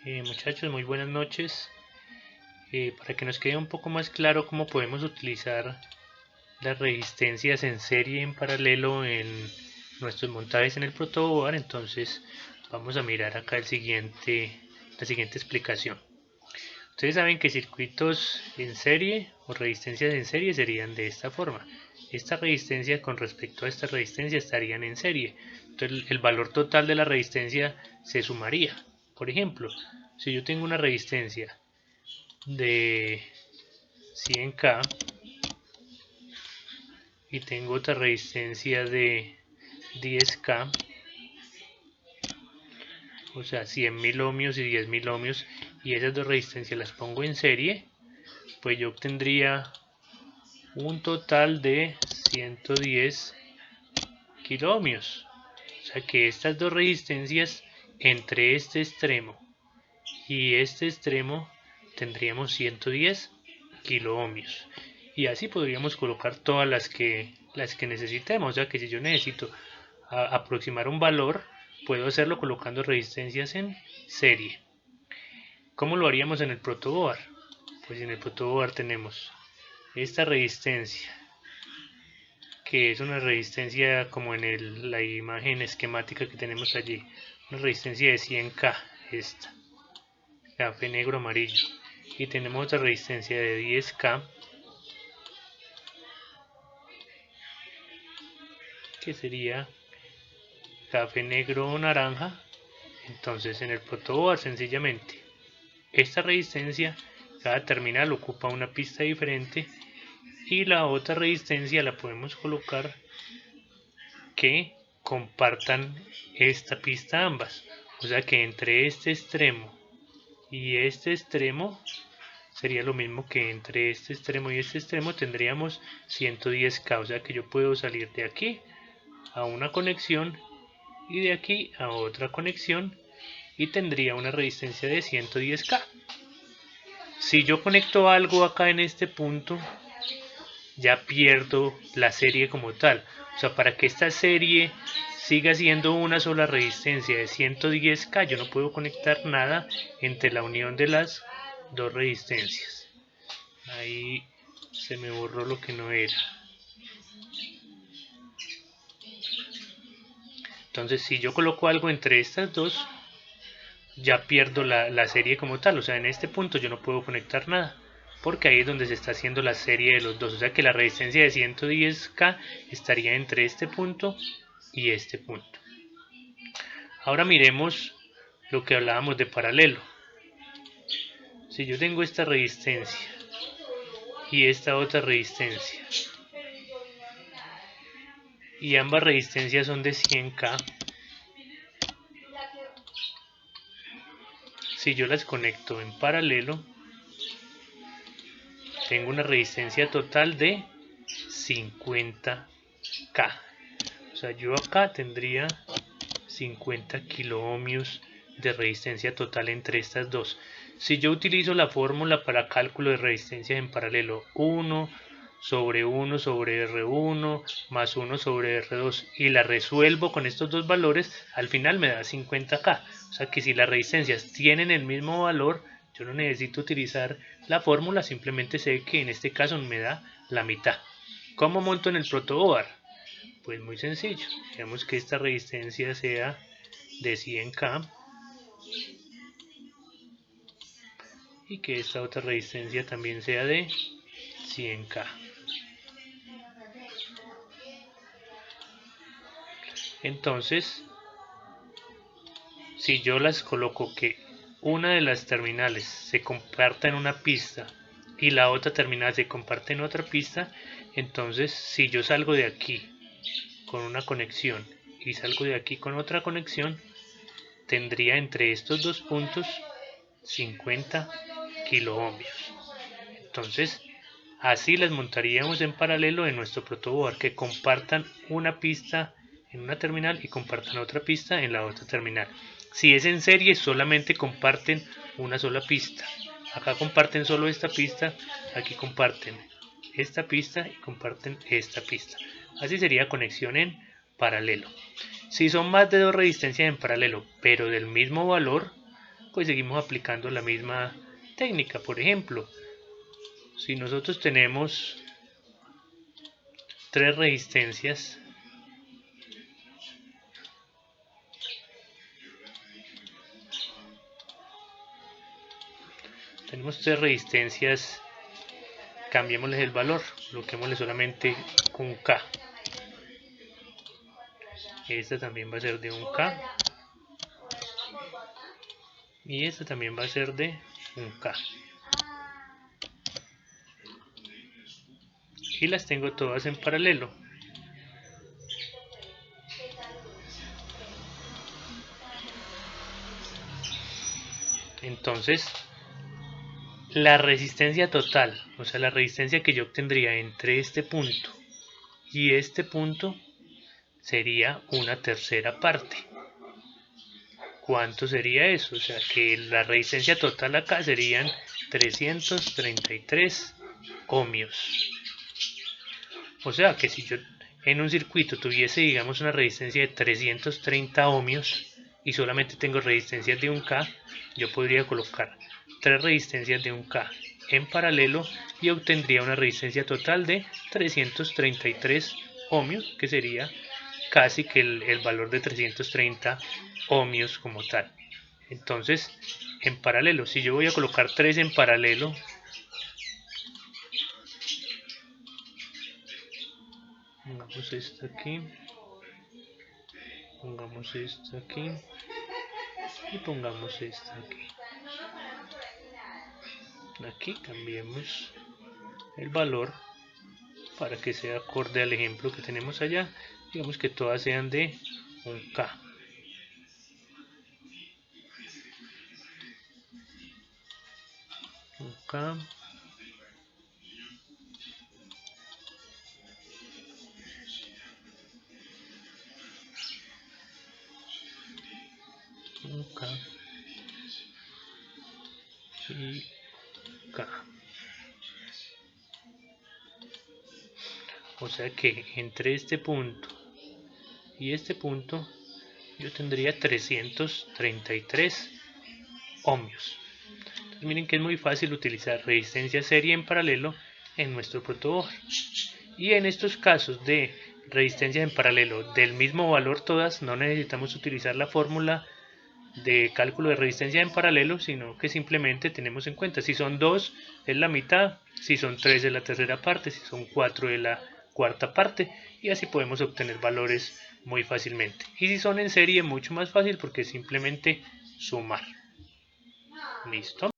Muchachos, muy buenas noches. Para que nos quede un poco más claro cómo podemos utilizar las resistencias en serie y en paralelo en nuestros montajes en el protoboard, entonces vamos a mirar acá la siguiente explicación. Ustedes saben que circuitos en serie o resistencias en serie serían de esta forma. Esta resistencia con respecto a esta resistencia estarían en serie. Entonces el valor total de la resistencia se sumaría. Por ejemplo, si yo tengo una resistencia de 100K y tengo otra resistencia de 10K, o sea 100.000 ohmios y 10.000 ohmios, y esas dos resistencias las pongo en serie, pues yo obtendría un total de 110 kiloohmios. O sea que estas dos resistencias entre este extremo y este extremo tendríamos 110 kiloohmios. Y así podríamos colocar todas las que necesitemos. O sea que si yo necesito aproximar un valor, puedo hacerlo colocando resistencias en serie. ¿Cómo lo haríamos en el protoboard? Pues en el protoboard tenemos esta resistencia, que es una resistencia como en la imagen esquemática que tenemos allí, una resistencia de 100K, esta, café negro amarillo, y tenemos otra resistencia de 10K, que sería café negro naranja. Entonces en el protoboard sencillamente esta resistencia, cada terminal ocupa una pista diferente, y la otra resistencia la podemos colocar que compartan esta pista ambas. O sea que entre este extremo y este extremo sería lo mismo que entre este extremo y este extremo tendríamos 110K. O sea que yo puedo salir de aquí a una conexión y de aquí a otra conexión y tendría una resistencia de 110K. Si yo conecto algo acá en este punto, ya pierdo la serie como tal. O sea, para que esta serie siga siendo una sola resistencia de 110K, yo no puedo conectar nada entre la unión de las dos resistencias. Ahí se me borró lo que no era. Entonces, si yo coloco algo entre estas dos, ya pierdo la serie como tal. O sea, en este punto yo no puedo conectar nada, porque ahí es donde se está haciendo la serie de los dos. O sea que la resistencia de 110K estaría entre este punto y este punto. Ahora miremos lo que hablábamos de paralelo. Si yo tengo esta resistencia y esta otra resistencia, y ambas resistencias son de 100K, si yo las conecto en paralelo, tengo una resistencia total de 50K. O sea, yo acá tendría 50 kiloohmios de resistencia total entre estas dos. Si yo utilizo la fórmula para cálculo de resistencias en paralelo, 1 sobre 1 sobre R1 más 1 sobre R2, y la resuelvo con estos dos valores, al final me da 50K. O sea que si las resistencias tienen el mismo valor, yo no necesito utilizar la fórmula, simplemente sé que en este caso me da la mitad. ¿Cómo monto en el protoboard? Pues muy sencillo, digamos que esta resistencia sea de 100K y que esta otra resistencia también sea de 100K. Entonces, si yo las coloco que una de las terminales se comparta en una pista y la otra terminal se comparte en otra pista, entonces si yo salgo de aquí con una conexión y salgo de aquí con otra conexión, tendría entre estos dos puntos 50 kiloohmios. Entonces, así las montaríamos en paralelo en nuestro protoboard, que compartan una pista en una terminal y compartan otra pista en la otra terminal. Si es en serie, solamente comparten una sola pista. Acá comparten solo esta pista, aquí comparten esta pista y comparten esta pista. Así sería conexión en paralelo. Si son más de dos resistencias en paralelo, pero del mismo valor, pues seguimos aplicando la misma técnica. Por ejemplo, si nosotros tenemos 3 resistencias, cambiémosles el valor, coloquémosle solamente un K. Esta también va a ser de un K. Y esta también va a ser de un K. Y las tengo todas en paralelo. Entonces, la resistencia total, o sea, la resistencia que yo obtendría entre este punto y este punto, sería una tercera parte. ¿Cuánto sería eso? O sea, que la resistencia total acá serían 333 ohmios. O sea, que si yo en un circuito tuviese, digamos, una resistencia de 330 ohmios y solamente tengo resistencias de 1K, yo podría colocar 3 resistencias de 1K en paralelo y obtendría una resistencia total de 333 ohmios, que sería casi que el valor de 330 ohmios como tal. Entonces, en paralelo, si yo voy a colocar 3 en paralelo, pongamos esto aquí, pongamos esto aquí y pongamos esto aquí. Aquí cambiemos el valor para que sea acorde al ejemplo que tenemos allá. Digamos que todas sean de 1K. K. Y K. O sea que entre este punto y este punto yo tendría 333 ohmios. Entonces miren que es muy fácil utilizar resistencia serie en paralelo en nuestro protoboard. Y en estos casos de resistencias en paralelo del mismo valor todas, no necesitamos utilizar la fórmula de cálculo de resistencia en paralelo, sino que simplemente tenemos en cuenta si son 2 es la mitad, si son 3 es la tercera parte, si son 4 es la cuarta parte, y así podemos obtener valores muy fácilmente. Y si son en serie, mucho más fácil porque es simplemente sumar. ¿Listo?